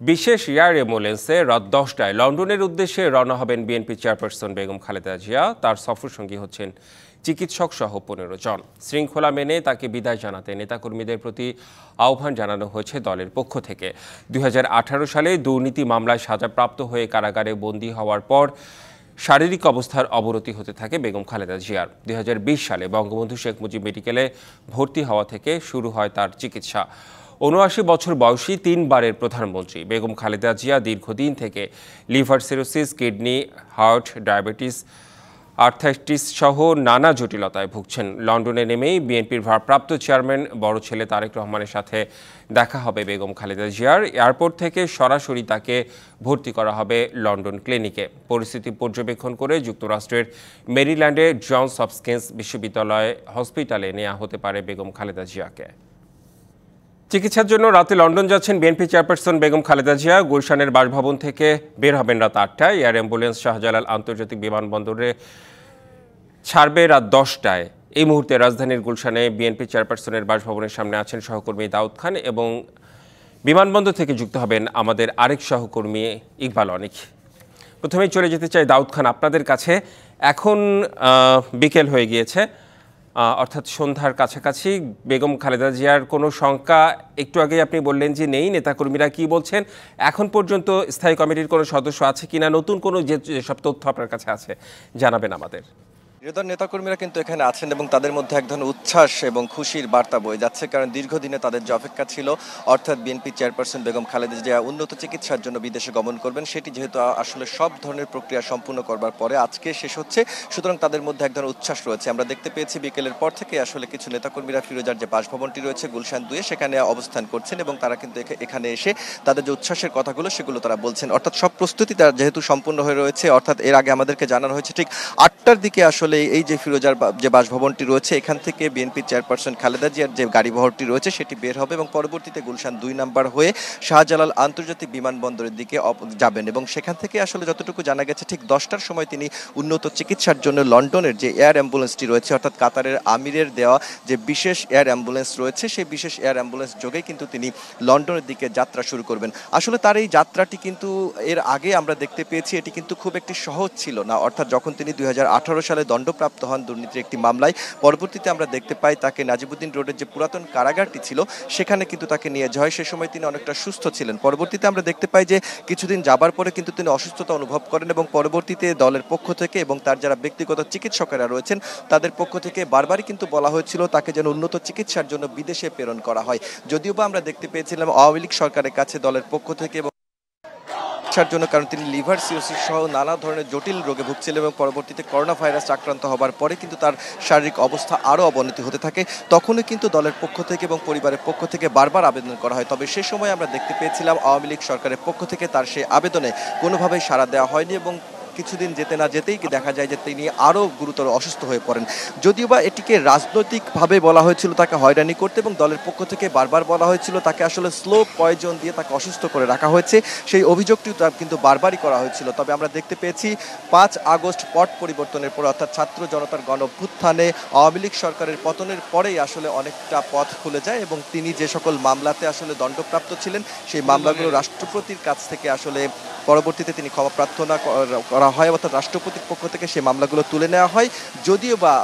বিশেষ এয়ার অ্যাম্বুলেন্সে রাত 10টায় লন্ডনের উদ্দেশ্যে রওনা হবেন বিএনপি চেয়ারপারসন বেগম খালেদা জিয়া। তার সফরসঙ্গী হচ্ছেন চিকিৎসক সহ 15 জন। শৃঙ্খলা মেনে তাকে বিদায় জানাতে নেতাকর্মীদের প্রতি আহ্বান জানানো হয়েছে দলের পক্ষ থেকে। 2018 সালে দুর্নীতি মামলায় সাজাপ্রাপ্ত হয়ে কারাগারে বন্দী হওয়ার পর শারীরিক অবস্থার অবনতি হতে থাকে বেগম খালেদা জিয়ার। 2020 সালে বঙ্গবন্ধু শেখ মুজিব মেডিকেলে ভর্তি হওয়া থেকে শুরু হয় তার চিকিৎসা। ৭৯ বছর বয়সী 3বারের প্রধানমন্ত্রী বেগম খালেদা জিয়া দীর্ঘদিন থেকে liver cirrhosis, kidney, heart, diabetes, arthritis সহ নানা জটিলতায় ভুগছেন। লন্ডনে নেমেই বিএনপির ভারপ্রাপ্ত চেয়ারম্যান বড় ছেলে তারেক রহমানের সাথে দেখা হবে বেগম খালেদা জিয়ার। এয়ারপোর্ট থেকে সরাসরি তাকে ভর্তি করা হবে লন্ডন ক্লিনিকে। পরিস্থিতি পর্যবেক্ষণ করে যুক্তরাষ্ট্রের মেরিল্যান্ডের জনস হপকিন্স বিশ্ববিদ্যালয় হসপিটালে নেওয়া হতে পারে বেগম খালেদা জিয়াকে। চিকিৎসার জন্য রাতে লন্ডন যাচ্ছেন বিএনপি চেয়ারপারসন বেগম খালেদা জিয়া। গুলশানের বাসভবন থেকে বের হবেন রাত 8টায়। এয়ার অ্যাম্বুলেন্স শাহজালাল আন্তর্জাতিক বিমানবন্দরে ছাড়বে রাত 10টায়। এই মুহূর্তে রাজধানীর গুলশানে বিএনপি চেয়ারপারসনের বাসভবনের সামনে আছেন সহকর্মী দাউদ খান এবং বিমানবন্দর থেকে যুক্ত হবেন আমাদের আরেক সহকর্মী ইকবাল অনিক। প্রথমেই চলে যেতে চাই দাউদ খান আপনাদের কাছে। এখন বিকেল হয়ে গিয়েছে, অর্থাৎ সন্ধ্যার কাছাকাছি। বেগম খালেদা জিয়ার কোনো শঙ্কা একটু আগে আপনি বললেন যে নেই, নেতাকর্মীরা কি বলছেন? এখন পর্যন্ত স্থায়ী কমিটির কোনো সদস্য আছে কিনা, নতুন কোনো যেসব তথ্য আপনার কাছে আছে জানাবেন আমাদের। নেতাকর্মীরা কিন্তু এখানে আছেন এবং তাদের মধ্যে এক ধরনের উচ্ছ্বাস এবং খুশির বার্তা বয়ে যাচ্ছে, কারণ দীর্ঘদিনে তাদের যে অপেক্ষা ছিল, অর্থাৎ বিএনপি চেয়ারপারসন বেগম খালেদা জিয়া উন্নত চিকিৎসার জন্য বিদেশে গমন করবেন, সেটি যেহেতু আসলে সব ধরনের প্রক্রিয়া সম্পূর্ণ করবার পরে আজকে শেষ হচ্ছে, সুতরাং তাদের মধ্যে এক ধরনের উচ্ছ্বাস রয়েছে। আমরা দেখতে পেয়েছি বিকেলের পর থেকে আসলে কিছু নেতাকর্মীরা ফিরোজার যে বাসভবনটি রয়েছে গুলশান 2-এ সেখানে অবস্থান করছেন এবং তারা কিন্তু এখানে এসে তাদের যে উচ্ছ্বাসের কথাগুলো সেগুলো তারা বলছেন। অর্থাৎ সব প্রস্তুতি তারা যেহেতু সম্পূর্ণ হয়ে রয়েছে, অর্থাৎ এর আগে আমাদেরকে জানানো হয়েছে ঠিক 8টার দিকে আসলে এই যে ফিরোজার যে বাসভবনটি রয়েছে এখান থেকে বিএনপি চেয়ারপারসন খালেদা জিয়ার যে গাড়িবহরটি রয়েছে সেটি বের হবে এবং পরবর্তীতে গুলশান 2 নাম্বার হয়ে শাহজালাল আন্তর্জাতিক বিমানবন্দরের দিকে যাবেন এবং সেখান থেকে আসলে যতটুকু জানা গেছে ঠিক 10টার সময় তিনি উন্নত চিকিৎসার জন্য লন্ডনের যে এয়ার অ্যাম্বুলেন্সটি রয়েছে, অর্থাৎ কাতারের আমিরের দেওয়া যে বিশেষ এয়ার অ্যাম্বুলেন্স রয়েছে, সেই বিশেষ এয়ার অ্যাম্বুলেন্স যোগেই কিন্তু তিনি লন্ডনের দিকে যাত্রা শুরু করবেন। আসলে তার এই যাত্রাটি কিন্তু এর আগে আমরা দেখতে পেয়েছি এটি কিন্তু খুব একটি সহজ ছিল না। অর্থাৎ যখন তিনি 2018 সালে দণ্ডপ্রাপ্ত হন দুর্নীতির একটি মামলায়, পরবর্তীতে আমরা দেখতে পাই তাকে নাজিবুদ্দিন রোডের যে পুরাতন কারাগারটি ছিল সেখানে কিন্তু তাকে নিয়ে যাওয়া হয়। সে সময় তিনি অনেকটা সুস্থ ছিলেন। পরবর্তীতে আমরা দেখতে পাই যে কিছুদিন যাবার পরে কিন্তু তিনি অসুস্থতা অনুভব করেন এবং পরবর্তীতে দলের পক্ষ থেকে এবং তার যারা ব্যক্তিগত চিকিৎসকেরা রয়েছেন তাদের পক্ষ থেকে বারবারই কিন্তু বলা হয়েছিল তাকে যেন উন্নত চিকিৎসার জন্য বিদেশে প্রেরণ করা হয়। যদিও বা আমরা দেখতে পেয়েছিলাম আওয়ামী লীগ সরকারের কাছে দলের পক্ষ থেকে জন্য, কারণ তিনি লিভার সিরোসিস সহ নানা ধরনের জটিল রোগে ভুগছিলেন এবং পরবর্তীতে করোনা ভাইরাস আক্রান্ত হবার পরে কিন্তু তার শারীরিক অবস্থা আরও অবনতি হতে থাকে। তখনই কিন্তু দলের পক্ষ থেকে এবং পরিবারের পক্ষ থেকে বারবার আবেদন করা হয়, তবে সে সময় আমরা দেখতে পেয়েছিলাম আওয়ামী লীগ সরকারের পক্ষ থেকে তার সেই আবেদনে কোনোভাবেই সাড়া দেওয়া হয়নি এবং কিছুদিন যেতে না যেতেই দেখা যায় যে তিনি আরও গুরুতর অসুস্থ হয়ে পড়েন। যদিও বা এটিকে রাজনৈতিকভাবে বলা হয়েছিল তাকে হয়রানি করতে এবং দলের পক্ষ থেকে বারবার বলা হয়েছিল তাকে আসলে স্লো পয়জন দিয়ে তাকে অসুস্থ করে রাখা হয়েছে, সেই অভিযোগটিও কিন্তু বারবারই করা হয়েছিল। তবে আমরা দেখতে পেয়েছি 5 আগস্ট পট পরিবর্তনের পর, অর্থাৎ ছাত্র জনতার গণঅভ্যুত্থানে আওয়ামী লীগ সরকারের পতনের পরেই আসলে অনেকটা পথ খুলে যায় এবং তিনি যে সকল মামলাতে আসলে দণ্ডপ্রাপ্ত ছিলেন সেই মামলাগুলো রাষ্ট্রপতির কাছ থেকে আসলে পরবর্তীতে তিনি ক্ষমা প্রার্থনা করা হয়, অর্থাৎ রাষ্ট্রপতির পক্ষ থেকে সেই মামলাগুলো তুলে নেওয়া হয়। যদিও বা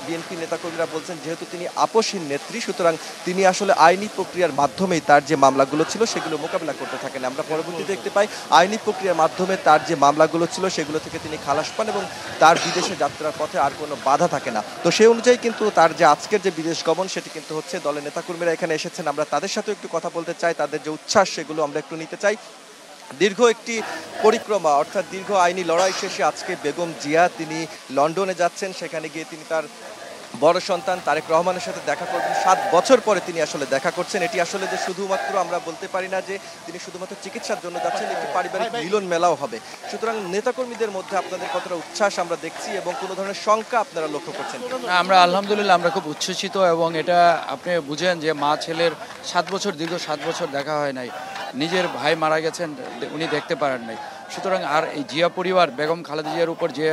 বিএনপি নেতাকর্মীরা বলছেন যেহেতু তিনি আপসহীন নেত্রী, সুতরাং তিনি আসলে আইনি প্রক্রিয়ার মাধ্যমেই তার যে মামলাগুলো ছিল সেগুলো মোকাবিলা করতে থাকেন। আমরা পরবর্তীতে দেখতে পাই আইনি প্রক্রিয়ার মাধ্যমে তার যে মামলাগুলো ছিল সেগুলো থেকে তিনি খালাস পান এবং তার বিদেশে যাত্রার পথে আর কোনো বাধা থাকে না। তো সেই অনুযায়ী কিন্তু তার যে আজকের যে বিদেশ গমন সেটি কিন্তু হচ্ছে। দলের নেতাকর্মীরা এখানে এসেছেন, আমরা তাদের সাথেও একটু কথা বলতে চাই, তাদের যে উচ্ছ্বাস সেগুলো আমরা একটু নিতে চাই। দীর্ঘ একটি পরিক্রমা, অর্থাৎ দীর্ঘ আইনি লড়াই শেষে আজকে বেগম জিয়া তিনি লন্ডনে যাচ্ছেন। সেখানে গিয়ে তিনি তার বড় সন্তান তারেক রহমানের সাথে দেখা করবেন। 7 বছর পরে তিনি আসলে দেখা করছেন। এটি আসলে যে শুধুমাত্র আমরা বলতে পারি না যে তিনি শুধুমাত্র চিকিৎসার জন্য যাচ্ছেন, একটি পারিবারিক মিলন মেলাও হবে। সুতরাং নেতাকর্মীদের মধ্যে আপনাদের কতটা উচ্ছ্বাস আমরা দেখছি এবং কোনো ধরনের শঙ্কা আপনারা লক্ষ্য করছেন? আমরা আলহামদুলিল্লাহ আমরা খুব উচ্ছ্বসিত এবং এটা আপনি বুঝেন যে মা ছেলের 7 বছর দীর্ঘ 7 বছর দেখা হয় নাই, নিজের ভাই মারা গেছেন উনি দেখতে পারেন নাই। সুতরাং আর এই জিয়া পরিবার বেগম খালেদা জিয়ার উপর যে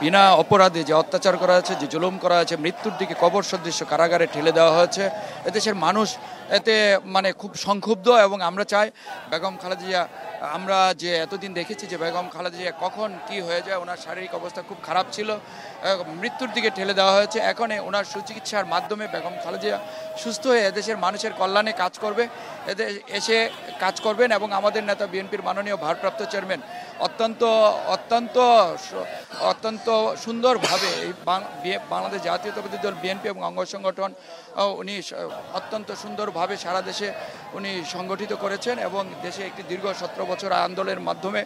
বিনা অপরাধে যে অত্যাচার করা হয়েছে, যে জুলুম করা হয়েছে, মৃত্যুর দিকে কবর সদৃশ্য কারাগারে ঠেলে দেওয়া হয়েছে, এদেশের মানুষ এতে মানে খুব সংক্ষুব্ধ, এবং আমরা চাই বেগম খালেদা জিয়া, আমরা যে এতদিন দেখেছি যে বেগম খালেদা জিয়া কখন কি হয়ে যায়, ওনার শারীরিক অবস্থা খুব খারাপ ছিল, মৃত্যুর দিকে ঠেলে দেওয়া হয়েছে। এখন ওনার সুচিকিৎসার মাধ্যমে বেগম খালেদা জিয়া সুস্থ হয়ে এদেশের মানুষের কল্যাণে কাজ করবে, এসে কাজ করবেন। এবং আমাদের নেতা বিএনপির মাননীয় ভারপ্রাপ্ত চেয়ারম্যান অত্যন্ত অত্যন্ত অত্যন্ত সুন্দরভাবে এই বাংলাদেশ জাতীয়তাবাদী দল বিএনপি এবং অঙ্গ সংগঠন উনি অত্যন্ত সুন্দরভাবে সারা দেশে উনি সংগঠিত করেছেন, এবং দেশে একটি দীর্ঘ 17 বছর আন্দোলনের মাধ্যমে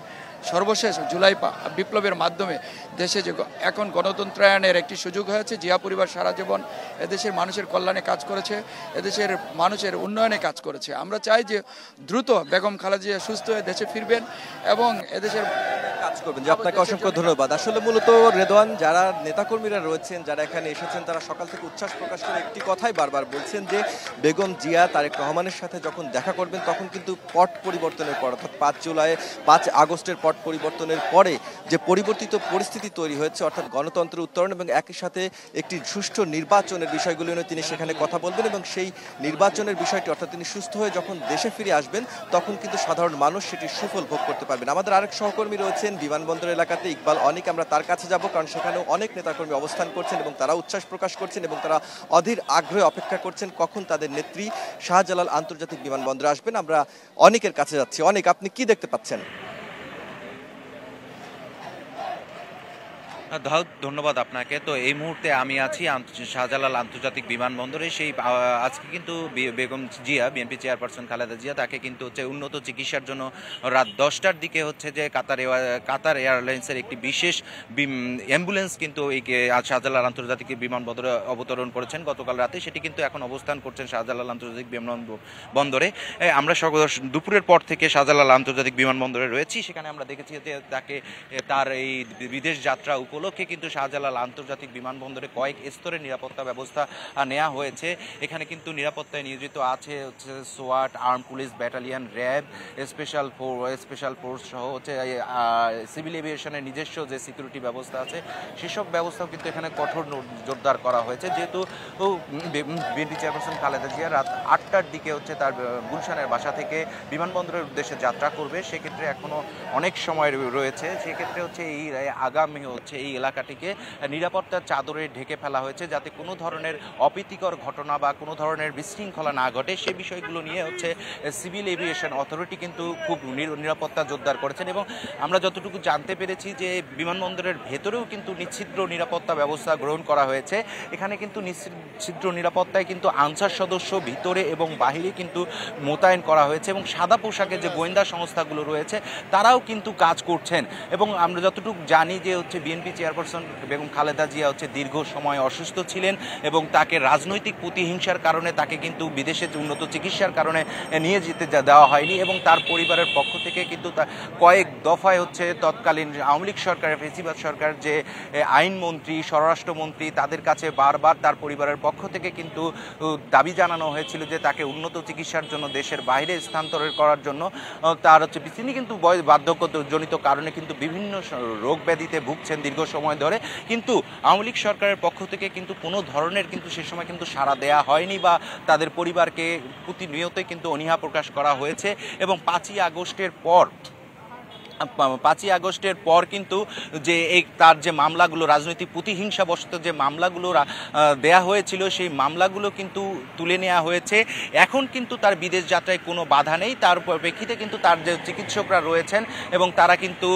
সর্বশেষ জুলাই বিপ্লবের মাধ্যমে দেশে যে এখন গণতন্ত্রায়নের একটি সুযোগ হয়েছে। জিয়া পরিবার সারা জীবন এদেশের মানুষের কল্যাণে কাজ করেছে, এদেশের মানুষের উন্নয়নে কাজ করেছে। আমরা চাই যে দ্রুত বেগম খালেদা জিয়া সুস্থ হয়ে দেশে ফিরবেন এবং এদেশের কাজ করবেন। যে আপনাকে অসংখ্য ধন্যবাদ। আসলে মূলত রেদওয়ান, যারা নেতাকর্মীরা রয়েছেন, যারা এখানে এসেছেন, তারা সকাল থেকে উচ্ছ্বাস প্রকাশ করে একটি কথাই বারবার বলছেন যে বেগম জিয়া তারেক রহমানের সাথে যখন দেখা করবেন তখন কিন্তু পট পরিবর্তনের পর, অর্থাৎ 5 আগস্টের পট পরিবর্তনের পরে যে পরিবর্তিত পরিস্থিতি তৈরি হয়েছে, অর্থাৎ গণতন্ত্রের উত্তরণ এবং একই সাথে একটি সুষ্ঠু নির্বাচনের বিষয়গুলো নিয়ে তিনি সেখানে কথা বলবেন, এবং সেই নির্বাচনের বিষয়টি, অর্থাৎ তিনি সুস্থ হয়ে যখন দেশে ফিরে আসবেন তখন কিন্তু সাধারণ মানুষ সেটির সুফল ভোগ করতে পারবেন। আমাদের আরেক সহকর্মী রয়েছেন বিমানবন্দর এলাকাতে, ইকবাল অনিক, আমরা তার কাছে যাব, কারণ সেখানেও অনেক নেতাকর্মী অবস্থান করছেন এবং তারা উচ্ছ্বাস প্রকাশ করছেন এবং তারা অধীর আগ্রহে অপেক্ষা করছেন কখন তাদের নেত্রী শাহজালাল আন্তর্জাতিক বিমানবন্দরে আসবেন। আমরা অনিকের কাছে যাচ্ছি। অনিক, আপনি কি দেখতে পাচ্ছেন? ধন্যবাদ আপনাকে। তো এই মুহূর্তে আমি আছি শাহজালাল আন্তর্জাতিক বিমানবন্দরে। সেই আজকে কিন্তু বেগম জিয়া, বিএনপি চেয়ারপারসন খালেদা জিয়া, তাকে কিন্তু উন্নত চিকিৎসার জন্য রাত 10টার দিকে যে কাতার এয়ারলাইন্সের একটি বিশেষ অ্যাম্বুলেন্স কিন্তু এই শাহজালাল আন্তর্জাতিক বিমানবন্দরে অবতরণ করেছেন গতকাল রাতে। সেটি কিন্তু এখন অবস্থান করছেন শাহজালাল আন্তর্জাতিক বিমানবন্দরে। আমরা দুপুরের পর থেকে শাহজালাল আন্তর্জাতিক বিমানবন্দরে রয়েছি। সেখানে আমরা দেখেছি যে তার এই বিদেশ যাত্রা উপলক্ষে কিন্তু শাহজালাল আন্তর্জাতিক বিমানবন্দরে কয়েক স্তরের নিরাপত্তা ব্যবস্থা নেওয়া হয়েছে। এখানে কিন্তু নিরাপত্তায় নিয়োজিত আছে সোয়াট, arm police battalion, RAB, special force সহ সিভিল এভিয়েশনের নিজস্ব যে সিকিউরিটি ব্যবস্থা আছে সেসব ব্যবস্থাও কিন্তু এখানে কঠোর জোরদার করা হয়েছে। যেহেতু বিএনপি চেয়ারপারসন খালেদা জিয়া রাত 8টার দিকে তার গুলশানের বাসা থেকে বিমানবন্দরের উদ্দেশ্যে যাত্রা করবে, সেক্ষেত্রে এখনো অনেক সময় রয়েছে। সেক্ষেত্রে এই আগামী এই এলাকাটিকে নিরাপত্তার চাদরে ঢেকে ফেলা হয়েছে যাতে কোনো ধরনের অপ্রীতিকর ঘটনা বা কোনো ধরনের বিশৃঙ্খলা না ঘটে। সে বিষয়গুলো নিয়ে সিভিল এভিয়েশন অথরিটি কিন্তু খুব নিরাপত্তা জোরদার করেছেন, এবং আমরা যতটুকু জানতে পেরেছি যে বিমানবন্দরের ভেতরেও কিন্তু নিশ্ছিদ্র নিরাপত্তা ব্যবস্থা গ্রহণ করা হয়েছে। এখানে কিন্তু নিশ্ছিদ্র নিরাপত্তায় কিন্তু আনসার সদস্য ভিতরে এবং বাহিরে কিন্তু মোতায়েন করা হয়েছে, এবং সাদা পোশাকে যে গোয়েন্দা সংস্থাগুলো রয়েছে তারাও কিন্তু কাজ করছেন। এবং আমরা যতটুকু জানি যে বিএনপি চেয়ারপারসন বেগম খালেদা জিয়া দীর্ঘ সময় অসুস্থ ছিলেন, এবং তাকে রাজনৈতিক প্রতিহিংসার কারণে তাকে কিন্তু বিদেশে উন্নত চিকিৎসার কারণে নিয়ে যেতে দেওয়া হয়নি, এবং তার পরিবারের পক্ষ থেকে কিন্তু কয়েক দফায় তৎকালীন আওয়ামী লীগ সরকারের, ফেসিবাদ সরকার যে আইনমন্ত্রী, স্বরাষ্ট্রমন্ত্রী, তাদের কাছে বারবার তার পরিবারের পক্ষ থেকে কিন্তু দাবি জানানো হয়েছিল যে তাকে উন্নত চিকিৎসার জন্য দেশের বাইরে স্থানান্তর করার জন্য। তার তিনি কিন্তু বার্ধক্যজনিত কারণে কিন্তু বিভিন্ন রোগ ব্যাধিতে ভুগছেন দীর্ঘ সময় ধরে, কিন্তু আওয়ামী লীগ সরকারের পক্ষ থেকে কিন্তু কোনো ধরনের কিন্তু সে সময় কিন্তু সাড়া দেয়া হয়নি বা তাদের পরিবারকে প্রতিনিয়তই কিন্তু অনীহা প্রকাশ করা হয়েছে। এবং 5ই আগস্টের পর কিন্তু যে তার যে মামলাগুলো, রাজনৈতিক প্রতিহিংসাবশত যে মামলাগুলো দেয়া হয়েছিল, সেই মামলাগুলো কিন্তু তুলে নেওয়া হয়েছে। এখন কিন্তু তার বিদেশ যাত্রায় কোনো বাধা নেই। তার প্রেক্ষিতে কিন্তু তার যে চিকিৎসকরা রয়েছেন এবং তারা কিন্তু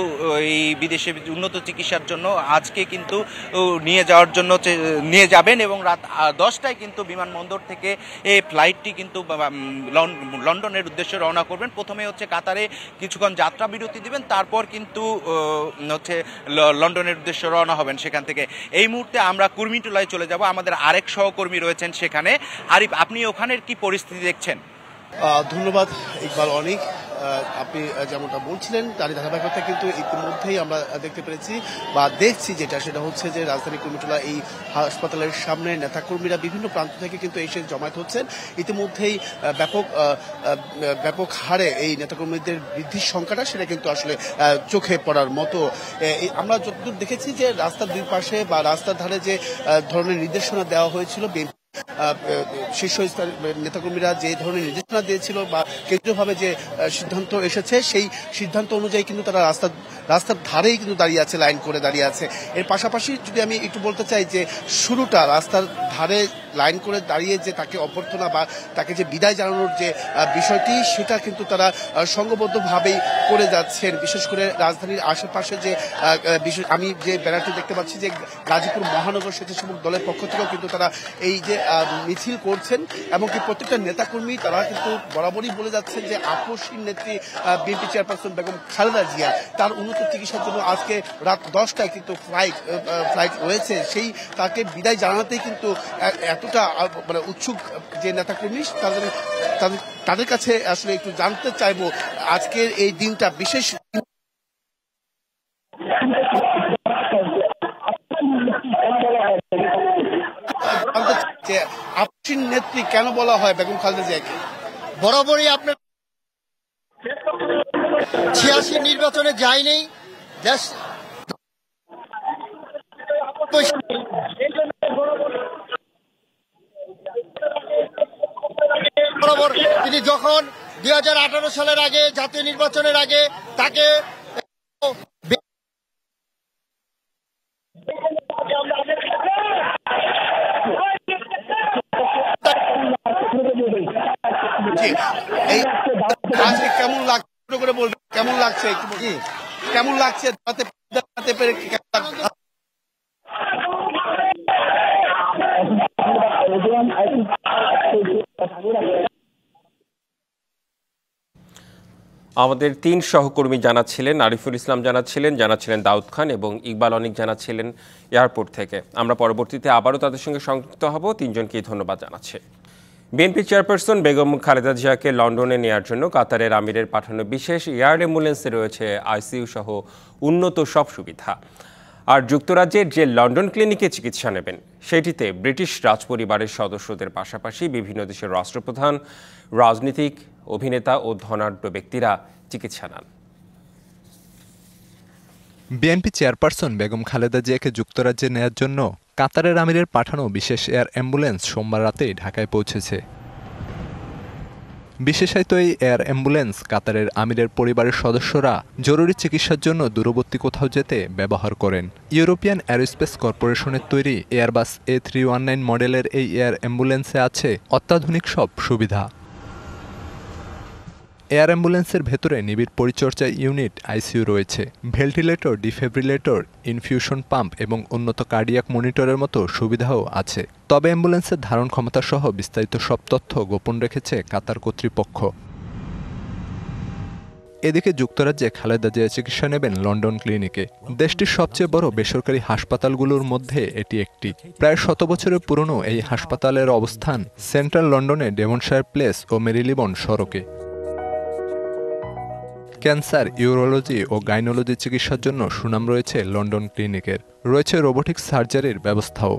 এই বিদেশে উন্নত চিকিৎসার জন্য আজকে কিন্তু নিয়ে যাবেন, এবং রাত 10টায় কিন্তু বিমানবন্দর থেকে এই ফ্লাইটটি কিন্তু লন্ডনের উদ্দেশ্যে রওনা করবেন। প্রথমে কাতারে কিছুক্ষণ যাত্রা বিরতি দিবেন, তারপর কিন্তু লন্ডনের উদ্দেশ্যে রওনা হবেন সেখান থেকে। এই মুহূর্তে আমরা কুর্মিটোলায় চলে যাব, আমাদের আরেক সহকর্মী রয়েছেন সেখানে। আরিফ, আপনি ওখানের কি পরিস্থিতি দেখছেন? ধন্যবাদ ইকবাল অনিক। আপনি যেমনটা বলছিলেন তারই ধারাবাহিকতা কিন্তু ইতিমধ্যেই আমরা দেখতে পেরেছি বা দেখছি, সেটা হচ্ছে যে রাজধানী কুর্মিটোলা এই হাসপাতালের সামনে নেতাকর্মীরা বিভিন্ন প্রান্ত থেকে কিন্তু এসে জমায়েত হচ্ছেন। ইতিমধ্যেই ব্যাপক হারে এই নেতাকর্মীদের বৃদ্ধির সংখ্যাটা সেটা কিন্তু আসলে চোখে পড়ার মতো। আমরা যতদূর দেখেছি যে রাস্তার দুই পাশে বা রাস্তার ধারে যে ধরনের নির্দেশনা দেওয়া হয়েছিল শীর্ষস্তরের নেতাকর্মীরা যে ধরনের নির্দেশনা দিয়েছিল বা কেন্দ্রীয়ভাবে যে সিদ্ধান্ত এসেছে সেই সিদ্ধান্ত অনুযায়ী কিন্তু তারা রাস্তার ধারেই কিন্তু দাঁড়িয়ে আছে, লাইন করে দাঁড়িয়ে আছে। এর পাশাপাশি যদি আমি একটু বলতে চাই যে শুরুটা রাস্তার ধারে লাইন করে দাঁড়িয়ে যে তাকে অভ্যর্থনা বা তাকে যে বিদায় জানানোর যে বিষয়টি, সেটা কিন্তু তারা সংঘবদ্ধভাবেই করে যাচ্ছেন। বিশেষ করে রাজধানীর আশেপাশে যে আমি যে ব্যানারটি দেখতে পাচ্ছি যে গাজীপুর মহানগর স্বেচ্ছাসেবক দলের পক্ষ থেকেও কিন্তু তারা এই যে মিছিল করছেন, এমনকি প্রত্যেকটা নেতাকর্মী তারা কিন্তু বরাবরই বলে যাচ্ছেন যে আপসহীন নেত্রী বিএনপি চেয়ারপারসন বেগম খালেদা জিয়া তার উন্নত চিকিৎসার জন্য আজকে রাত 10টায় কিন্তু ফ্লাইট রয়েছে, সেই তাকে বিদায় জানাতেই কিন্তু এতটা মানে উৎসুক যে নেতাকর্মী তাদের কাছে আসলে একটু জানতে চাইবো আজকের এই দিনটা বিশেষ আপসহীন নেত্রী কেন বলা হয় বেগম খালেদা জিয়াকে? বরাবরই আপনার 86 নির্বাচনে যায়নি দেশ, বরাবর তিনি যখন 2018 সালের আগে জাতীয় নির্বাচনের আগে তাকে আজকে কেমন লাগছে করে বলবেন, কেমন লাগছে একটু কেমন লাগছে পেরে? আমাদের 3 সহকর্মী জানাচ্ছিলেন, আরিফুল ইসলাম জানাচ্ছিলেন দাউদ খান এবং ইকবাল অনিক জানাচ্ছিলেন এয়ারপোর্ট থেকে। আমরা পরবর্তীতে আবারও তাদের সঙ্গে সংযুক্ত হব। 3 জনকেই ধন্যবাদ জানাচ্ছি। বিএনপি চেয়ারপারসন বেগম খালেদা জিয়াকে লন্ডনে নেওয়ার জন্য কাতারের আমিরের পাঠানো বিশেষ এয়ার অ্যাম্বুলেন্সে রয়েছে আইসিইউ সহ উন্নত সব সুবিধা। আর যুক্তরাজ্যের যে লন্ডন ক্লিনিকে চিকিৎসা নেবেন সেটিতে ব্রিটিশ রাজপরিবারের সদস্যদের পাশাপাশি বিভিন্ন দেশের রাষ্ট্রপ্রধান, রাজনীতিক, অভিনেতা ও ধনাঢ্য ব্যক্তিরা চিকিৎসা নেন। বিএনপি চেয়ারপারসন বেগম খালেদা জিয়াকে যুক্তরাজ্যে নেয়ার জন্য কাতারের আমিরের পাঠানো বিশেষ এয়ার অ্যাম্বুলেন্স সোমবার রাতেই ঢাকায় পৌঁছেছে। বিশেষায়িত এই এয়ার অ্যাম্বুলেন্স কাতারের আমিরের পরিবারের সদস্যরা জরুরি চিকিৎসার জন্য দূরবর্তী কোথাও যেতে ব্যবহার করেন। ইউরোপিয়ান অ্যারোস্পেস কর্পোরেশনের তৈরি এয়ারবাস A319 মডেলের এই এয়ার অ্যাম্বুলেন্সে আছে অত্যাধুনিক সব সুবিধা। এয়ার অ্যাম্বুলেন্সের ভেতরে নিবিড় পরিচর্যা ইউনিট আইসিইউ রয়েছে, ভেন্টিলেটর, ডিফিব্রিলেটর, ইনফিউশন পাম্প এবং উন্নত কার্ডিয়াক মনিটরের মতো সুবিধাও আছে। তবে অ্যাম্বুলেন্সের ধারণ ক্ষমতা সহ বিস্তারিত সব তথ্য গোপন রেখেছে কাতার কর্তৃপক্ষ। এদিকে যুক্তরাজ্যে খালেদা জিয়া চিকিৎসা নেবেন লন্ডন ক্লিনিকে। দেশটির সবচেয়ে বড় বেসরকারি হাসপাতালগুলোর মধ্যে এটি একটি। প্রায় 100 বছরের পুরনো এই হাসপাতালের অবস্থান সেন্ট্রাল লন্ডনে ডেভনশায়ার প্লেস ও মেরিলিবন সড়কে। ক্যান্সার, ইউরোলজি ও গাইনোলজি চিকিৎসার জন্য সুনাম রয়েছে লন্ডন ক্লিনিকের। রয়েছে রোবোটিক সার্জারির ব্যবস্থাও।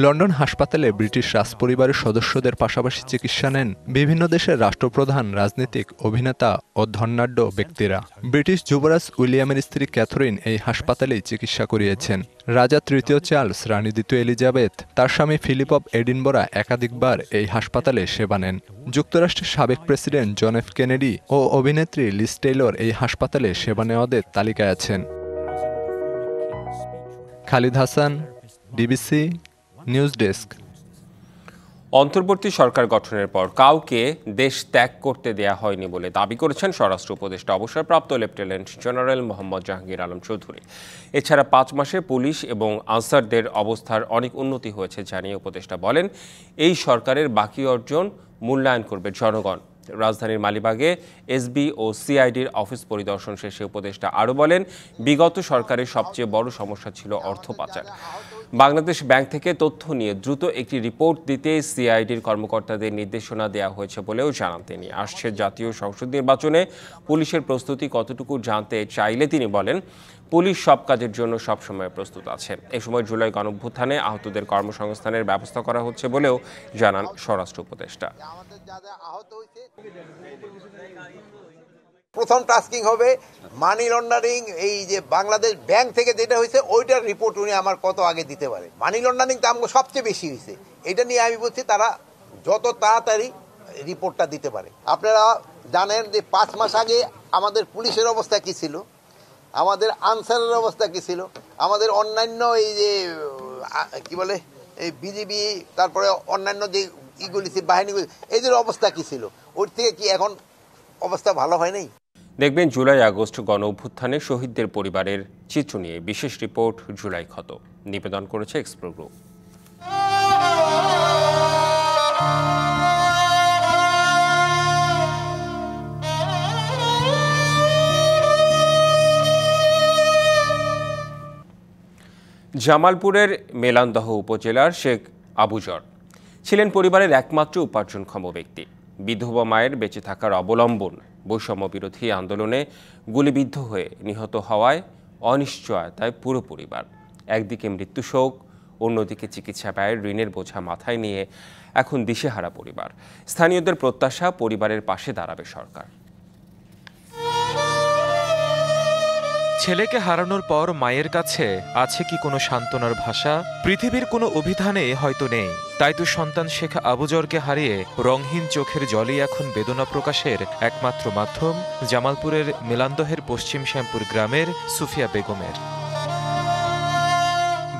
লন্ডন হাসপাতালে ব্রিটিশ রাজপরিবারের সদস্যদের পাশাপাশি চিকিৎসা নেন বিভিন্ন দেশের রাষ্ট্রপ্রধান, রাজনীতিক, অভিনেতা ও ধনাঢ্য ব্যক্তিরা। ব্রিটিশ যুবরাজ উইলিয়ামের স্ত্রী ক্যাথরিন এই হাসপাতালেই চিকিৎসা করিয়েছেন। রাজা তৃতীয় চার্লস, রানী দ্বিতীয় এলিজাবেথ, তার স্বামী ফিলিপ অব এডিনবরা একাধিকবার এই হাসপাতালে সেবা নেন। যুক্তরাষ্ট্রের সাবেক প্রেসিডেন্ট জন এফ কেনেডি ও অভিনেত্রী লিজ টেইলর এই হাসপাতালে সেবা নেওয়াদের তালিকায় আছেন। Khalid Hasan, DBC news desk. অন্তর্বর্তী সরকার গঠনের পর কাউকে দেশ ত্যাগ করতে দেয়া হয়নি বলে দাবি করেছেন স্বরাষ্ট্র উপদেষ্টা অবসরপ্রাপ্ত লেফটেন্যান্ট জেনারেল মোহাম্মদ জাহাঙ্গীর আলম চৌধুরী। এছাড়া 5 মাসে পুলিশ এবং আনসারদের অবস্থার অনেক উন্নতি হয়েছে জানিয়ে উপদেষ্টা বলেন, এই সরকারের বাকি অর্জন মূল্যায়ন করবে জনগণ। রাজধানীর মালিবাগে এসবি ও সিআইডির অফিস পরিদর্শন শেষে উপদেষ্টা আরও বলেন, বিগত সরকারের সবচেয়ে বড় সমস্যা ছিল অর্থ পাচার। বাংলাদেশ ব্যাংক থেকে তথ্য নিয়ে দ্রুত একটি রিপোর্ট দিতে সিআইডির কর্মকর্তাদের নির্দেশনা দেওয়া হয়েছে বলেও জানান তিনি। আসছে জাতীয় সংসদ নির্বাচনে পুলিশের প্রস্তুতি কতটুকু জানতে চাইলে তিনি বলেন, পুলিশ সব কাজের জন্য সবসময় প্রস্তুত আছে। এ সময় জুলাই গণঅভ্যুত্থানে আহতদের কর্মসংস্থানের ব্যবস্থা করা হচ্ছে বলেও জানান স্বরাষ্ট্র উপদেষ্টা। প্রথম টাস্কিং হবে মানি লন্ডারিং, এই যে বাংলাদেশ ব্যাংক থেকে যেটা হয়েছে ওইটার রিপোর্ট উনি আমার কত আগে দিতে পারে। মানি লন্ডারিং তো আমাকে সবচেয়ে বেশি হয়েছে, এটা নিয়ে আমি বলছি তারা যত তাড়াতাড়ি রিপোর্টটা দিতে পারে। আপনারা জানেন যে 5 মাস আগে আমাদের পুলিশের অবস্থা কি ছিল, আমাদের আনসারের অবস্থা কি ছিল, আমাদের অন্যান্য এই যে কি বলে এই বিজিবি, তারপরে অন্যান্য যে ইগুলি বাহিনীগুলি, এদের অবস্থা কি ছিল, ওর থেকে কি এখন অবস্থা ভালো হয় নাই? দেখবেন জুলাই আগস্ট গণ অভ্যুত্থানে শহীদদের পরিবারের চিত্র নিয়ে বিশেষ রিপোর্ট জুলাই ক্ষত, নিবেদন করেছে এক্সপ্রো গ্রুপ। জামালপুরের মেলান্দহ উপজেলার শেখ আবুজর ছিলেন পরিবারের একমাত্র উপার্জনক্ষম ব্যক্তি। বিধবা মায়ের বেঁচে থাকার অবলম্বন বৈষম্য বিরোধী আন্দোলনে গুলিবিদ্ধ হয়ে নিহত হওয়ায় অনিশ্চয়তায় পুরো পরিবার। একদিকে মৃত্যু শোক, অন্যদিকে চিকিৎসা ব্যয়ের ঋণের বোঝা মাথায় নিয়ে এখন দিশেহারা পরিবার। স্থানীয়দের প্রত্যাশা পরিবারের পাশে দাঁড়াবে সরকার। ছেলেকে হারানোর পর মায়ের কাছে আছে কি কোনো সান্ত্বনার ভাষা? পৃথিবীর কোনো অভিধানে হয়তো নেই। তাই তো সন্তান শেখ আবুজরকে হারিয়ে রংহীন চোখের জলই এখন বেদনা প্রকাশের একমাত্র মাধ্যম জামালপুরের মেলান্দহের পশ্চিম শ্যামপুর গ্রামের সুফিয়া বেগমের।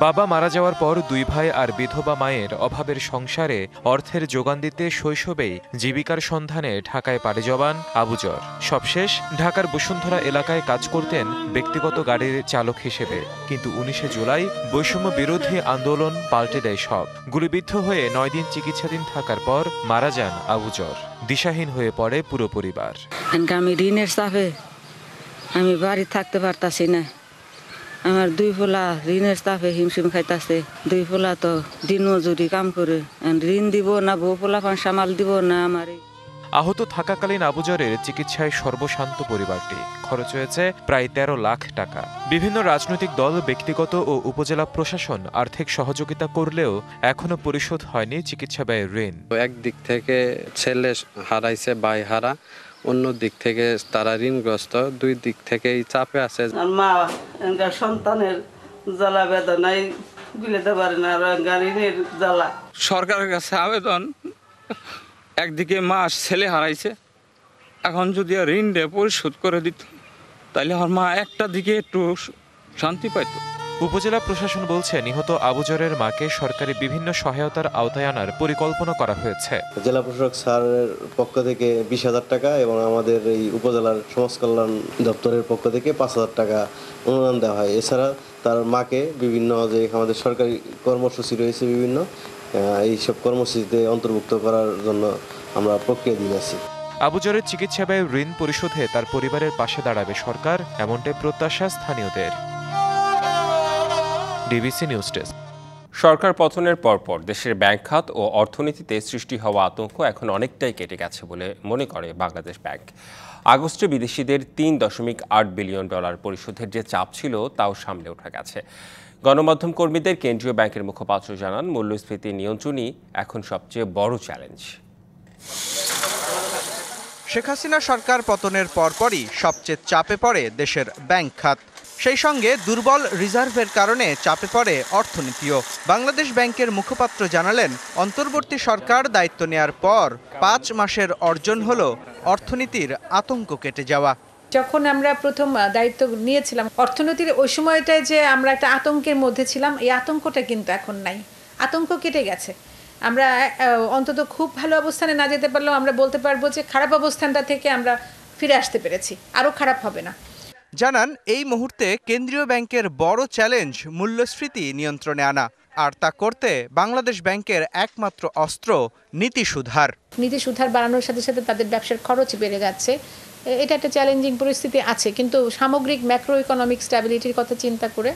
বাবা মারা যাওয়ার পর 2 ভাই আর বিধবা মায়ের অভাবের সংসারে অর্থের যোগান দিতে শৈশবেই জীবিকার সন্ধানে ঢাকায় পাড়ি জমান আবুজর। সবশেষ ঢাকার বসুন্ধরা এলাকায় কাজ করতেন ব্যক্তিগত গাড়ির চালক হিসেবে। কিন্তু 19শে জুলাই বৈষম্য বিরোধী আন্দোলন পাল্টে দেয় সব। গুলিবিদ্ধ হয়ে 9 দিন চিকিৎসাধীন থাকার পর মারা যান আবুজর। দিশাহীন হয়ে পড়ে পুরো পরিবার। আমি ঋণের চাপে আমি বাড়ি থাকতে পারতাছি না। আমার 2 পোলা ঋণের চাপে হিমশিম খাইতেছে। 2 পোলা তো দিন মজুরি কাম করে, ঋণ দিব না বউ পোলা পান সামাল দিব না। আমার আহত থাকাকালীন আবুজরের চিকিৎসায় সর্বশান্ত পরিবারটি। খরচ হয়েছে প্রায় 13 লাখ টাকা। বিভিন্ন রাজনৈতিক দল, ব্যক্তিগত ও উপজেলা প্রশাসন আর্থিক সহযোগিতা করলেও এখনো পরিশোধ হয়নি চিকিৎসা ব্যয়ের ঋণ। একদিক থেকে ছেলে হারাইছে, ভাই হারা, অন্য দিক থেকে তারা ঋণগ্রস্ত, 2 দিক থেকেই চাপে আছে। মা সন্তানের জ্বালা বেদনায় গুলিতে পারে না, ঋণের জ্বালা। সরকারের কাছে আবেদন, একদিকে মা ছেলে হারাইছে, এখন যদি ঋণ পরিশোধ করে দিত তাহলে আমার মা একটা দিকে একটু শান্তি পাইত। উপজেলা প্রশাসন বলছে নিহত আবুজরের মাকে সরকারি বিভিন্ন সহায়তার আওতায় আনার পরিকল্পনা করা হয়েছে। জেলা প্রশাসক স্যারের পক্ষ থেকে 20,000 টাকা এবং আমাদের এই উপজেলার সমাজ কল্যাণ দপ্তরের পক্ষ থেকে 5,000 টাকা অনুদান দেওয়া হয়। এছাড়া তার মাকে বিভিন্ন যে আমাদের সরকারি কর্মসূচি রয়েছে, বিভিন্ন এইসব কর্মসূচিতে অন্তর্ভুক্ত করার জন্য আমরা প্রক্রিয়াধীন আছি। আবুজরের চিকিৎসা ব্যয়ের ঋণ পরিশোধে তার পরিবারের পাশে দাঁড়াবে সরকার, এমনটাই প্রত্যাশা স্থানীয়দের। DBC news desk. সরকার পতনের পরপর দেশের ব্যাংক খাত ও অর্থনীতিতে সৃষ্টি হওয়া আতঙ্ক এখন অনেকটাই কেটে গেছে বলে মনে করে বাংলাদেশ ব্যাংক। আগস্টে বিদেশিদের $3.8 বিলিয়ন পরিশোধের যে চাপ ছিল তাও সামলে ওঠা গেছে। গণমাধ্যম কর্মীদের কেন্দ্রীয় ব্যাংকের মুখপাত্র জানান, মূল্যস্ফীতি নিয়ন্ত্রণই এখন সবচেয়ে বড় চ্যালেঞ্জ। শেখ হাসিনা সরকার পতনের পরপরই সবচেয়ে চাপে পড়ে দেশের ব্যাংক খাত। সেই সঙ্গে দুর্বল রিজার্ভের কারণে চাপে পড়ে অর্থনীতিও। বাংলাদেশ ব্যাংকের মুখপাত্র জানালেন, অন্তর্বর্তী সরকার দায়িত্ব নেয়ার পর 5 মাসের অর্জন হলো অর্থনীতির আতঙ্ক কেটে যাওয়া। যখন আমরা প্রথম দায়িত্ব নিয়েছিলাম অর্থনীতির, ওই সময়টায় যে আমরা একটা আতঙ্কের মধ্যে ছিলাম, এই আতঙ্কটা কিন্তু এখন নাই। আতঙ্ক কেটে গেছে। আমরা অন্তত খুব ভালো অবস্থানে না যেতে পারলেও আমরা বলতে পারবো যে খারাপ অবস্থানটা থেকে আমরা ফিরে আসতে পেরেছি, আরও খারাপ হবে না। জানান, এই মুহূর্তে কেন্দ্রীয় ব্যাংকের বড় চ্যালেঞ্জ মূল্যস্ফীতি নিয়ন্ত্রণে আনা, আর তা করতে বাংলাদেশ ব্যাংকের একমাত্র অস্ত্র নীতি সুধার। নীতি সুধার বাড়ানোর সাথে সাথে তাদের ব্যবসার খরচ বেড়ে যাচ্ছে। এটা একটা চ্যালেঞ্জিং পরিস্থিতি আছে, কিন্তু সামগ্রিক ম্যাক্রো ইকোনমিক স্ট্যাবিলিটির কথা চিন্তা করে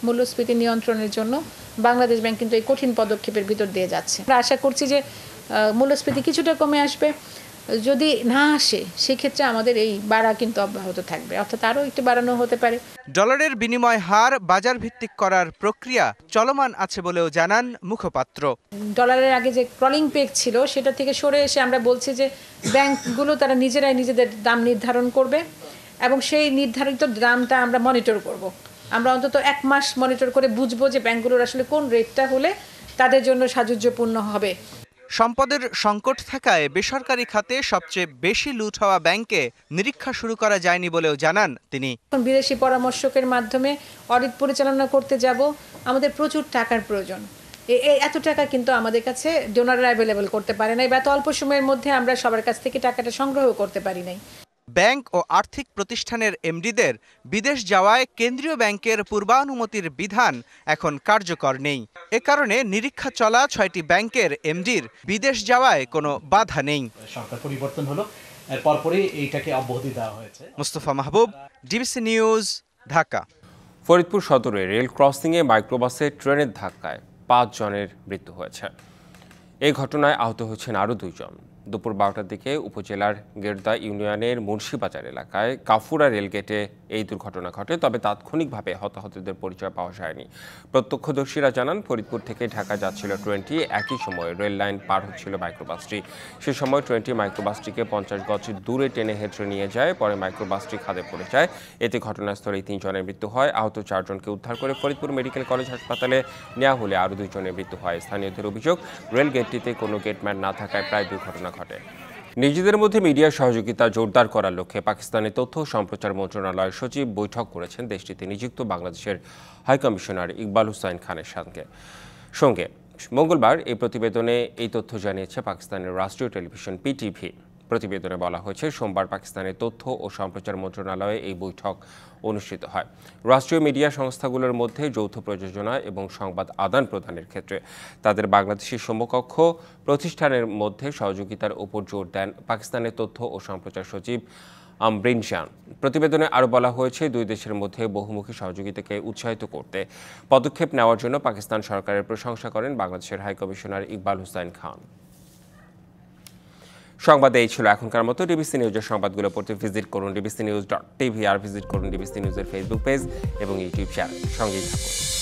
মূল্যস্ফীতি নিয়ন্ত্রণের জন্য বাংলাদেশ ব্যাংক কিন্তু এই কঠিন পদক্ষেপের ভিতর দিয়ে যাচ্ছে। আমরা আশা করছি যে মূল্যস্ফীতি কিছুটা কমে আসবে, যদি না আসে সেক্ষেত্রে আমাদের এই বাড়া কিন্তু অব্যাহত থাকবে, অর্থাৎ আরও একটু বাড়ানো হতে পারে। ডলারের বিনিময় হার বাজার ভিত্তিক করার প্রক্রিয়া চলমান আছে বলেও জানান মুখপাত্র। ডলারের আগে যে ক্রলিং পেগ ছিল সেটা থেকে সরে এসে আমরা বলছি যে ব্যাংকগুলো তারা নিজেরাই নিজেদের দাম নির্ধারণ করবে এবং সেই নির্ধারিত দামটা আমরা মনিটর করব। আমরা অন্তত 1 মাস মনিটর করে বুঝবো যে ব্যাংকগুলোর আসলে কোন রেটটা হলে তাদের জন্য সাহায্যপূর্ণ হবে। সম্পদের সংকট থাকায় বেসরকারি খাতে সবচেয়ে বেশি লুট হওয়া ব্যাংকে নিরীক্ষা শুরু করা যায়নি বলেও জানান তিনি। বিদেশি পরামর্শকের মাধ্যমে অডিট পরিচালনা করতে যাব, আমাদের প্রচুর টাকার প্রয়োজন। এত টাকা কিন্তু আমাদের কাছে ডোনাররা অ্যাভেলেবল করতে পারে নাই, বা এত অল্প সময়ের মধ্যে আমরা সবার কাছ থেকে টাকাটা সংগ্রহ করতে পারি নাই। ব্যাংক ও আর্থিক প্রতিষ্ঠানের এমডিদের বিদেশ যাওয়ায় কেন্দ্রীয় ব্যাংকের পূর্বানুমতির বিধান এখন কার্যকর নেই। এ কারণে নিরীক্ষা চলা 6টি ব্যাংকের এমডির বিদেশ যাওয়ায় কোনো বাধা নেই। সরকার পরিবর্তন হলো, এর পরপরই এইটাকে অব্যাহতি দেওয়া হয়েছে। মুস্তফা মাহবুব, ডিবিসি নিউজ, ঢাকা। ফরিদপুর সদরে রেল ক্রসিংয়ে মাইক্রোবাসে ট্রেনের ধাক্কায় 5 জনের মৃত্যু হয়েছে। এই ঘটনায় আহত হয়েছেন আরও 2 জন। দুপুর 12টার দিকে উপজেলার গেরদা ইউনিয়নের মুন্সিবাজার এলাকায় কাফুরা রেলগেটে এই দুর্ঘটনা ঘটে, তবে তাৎক্ষণিকভাবে হতাহতদের পরিচয় পাওয়া যায়নি। প্রত্যক্ষদর্শীরা জানান, ফরিদপুর থেকে ঢাকা যাচ্ছিল ট্রেনটি, একই সময়ে রেল লাইন পার হচ্ছিল মাইক্রোবাসটি। সে সময় ট্রেনটি মাইক্রোবাসটিকে 50 গজ দূরে টেনে হেঁচড়ে নিয়ে যায়, পরে মাইক্রোবাসটি খাদে পড়ে যায়। এতে ঘটনাস্থলেই 3 জনের মৃত্যু হয়। আহত 4 জনকে উদ্ধার করে ফরিদপুর মেডিকেল কলেজ হাসপাতালে নেওয়া হলে আরও 2 জনের মৃত্যু হয়। স্থানীয়দের অভিযোগ, রেল গেটটিতে কোনো গেটম্যান না থাকায় প্রায় দুর্ঘটনা ঘটে। নিজেদের মধ্যে মিডিয়ার সহযোগিতা জোরদার করার লক্ষ্যে পাকিস্তানের তথ্য ও সম্প্রচার মন্ত্রণালয়ের সচিব বৈঠক করেছেন দেশটিতে নিযুক্ত বাংলাদেশের হাইকমিশনার ইকবাল হুসাইন খানের সঙ্গে। মঙ্গলবার এই প্রতিবেদনে এই তথ্য জানিয়েছে পাকিস্তানের রাষ্ট্রীয় টেলিভিশন পিটিভি। প্রতিবেদনে বলা হয়েছে, সোমবার পাকিস্তানের তথ্য ও সম্প্রচার মন্ত্রণালয়ে এই বৈঠক অনুষ্ঠিত হয়। রাষ্ট্রীয় মিডিয়া সংস্থাগুলোর মধ্যে যৌথ প্রযোজনা এবং সংবাদ আদান প্রদানের ক্ষেত্রে তাদের বাংলাদেশি সমকক্ষ প্রতিষ্ঠানের মধ্যে সহযোগিতার উপর জোর দেন পাকিস্তানের তথ্য ও সম্প্রচার সচিব আমরিন জান। প্রতিবেদনে আরও বলা হয়েছে, 2 দেশের মধ্যে বহুমুখী সহযোগিতাকে উৎসাহিত করতে পদক্ষেপ নেওয়ার জন্য পাকিস্তান সরকারের প্রশংসা করেন বাংলাদেশের হাইকমিশনার ইকবাল হুসাইন খান। সংবাদে এই ছিল এখনকার মতো। ডিবিসি নিউজের সংবাদগুলো পড়তে ভিজিট করুন dbcnews.tv আর ভিজিট করুন ডিবিসি নিউজের ফেসবুক পেজ এবং ইউটিউব চ্যানেল। সঙ্গেই থাকুন।